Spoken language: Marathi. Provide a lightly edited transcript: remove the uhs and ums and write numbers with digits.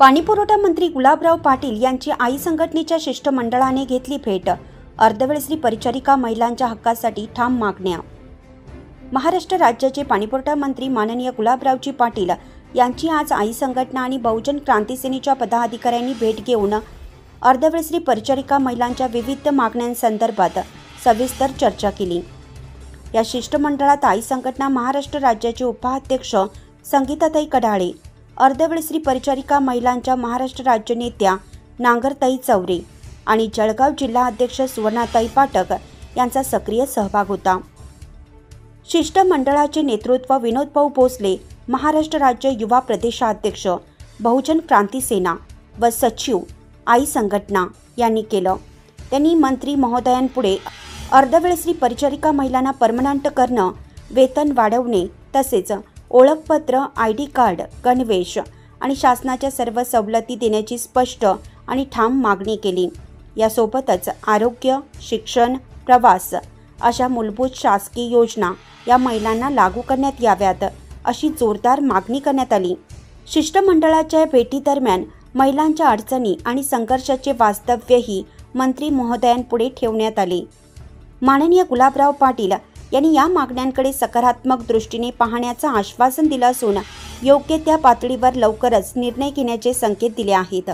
पाणीपुरवठा मंत्री गुलाबराव पाटील यांची आई संघटनेच्या शिष्टमंडळाने घेतली भेट। अर्धवेळ स्त्री परिचारिका महिलांच्या हक्कासाठी ठाम मागण्या। महाराष्ट्र राज्याचे पाणीपुरवठा मंत्री माननीय गुलाबरावजी पाटील यांची आज आई संघटना आणि बहुजन क्रांती सेनेच्या पदाधिकाऱ्यांनी भेट घेऊन अर्धवेळ स्त्री परिचारिका महिलांच्या विविध मागण्यांसंदर्भात सविस्तर चर्चा केली। या शिष्टमंडळात आई संघटना महाराष्ट्र राज्याचे उपाध्यक्ष संगीताताई कडाळे, अर्धवेळ स्त्री परिचारिका महिलांच्या महाराष्ट्र राज्य नेत्या नांगरताई चौरे आणि जळगाव जिल्हा अध्यक्ष सुवर्णाताई पाटक यांचा सक्रिय सहभाग होता। शिष्टमंडळाचे नेतृत्व विनोदभाऊ भोसले, महाराष्ट्र राज्य युवा प्रदेशाध्यक्ष बहुजन क्रांती सेना व सचिव आई संघटना यांनी केलं। त्यांनी मंत्री महोदयांपुढे अर्धवेळ स्त्री परिचारिका महिलांना परमनंट करणं, वेतन वाढवणे तसेच ओळखपत्र, ID कार्ड, गणवेश आणि शासनाच्या सर्व सवलती देण्याची स्पष्ट आणि ठाम मागणी केली। यासोबतच आरोग्य, शिक्षण, प्रवास अशा मूलभूत शासकीय योजना या महिलांना लागू करण्यात याव्यात अशी जोरदार मागणी करण्यात आली। शिष्टमंडळाच्या भेटीदरम्यान महिलांच्या अडचणी आणि संघर्षाचे वास्तव्यही मंत्री महोदयांपुढे ठेवण्यात आले। माननीय गुलाबराव पाटील यांनी या मागण्यांकडे सकारात्मक दृष्टीने पाहण्याचं आश्वासन दिलं असून योग्य त्या पातळीवर लवकरच निर्णय घेण्याचे संकेत दिले आहेत।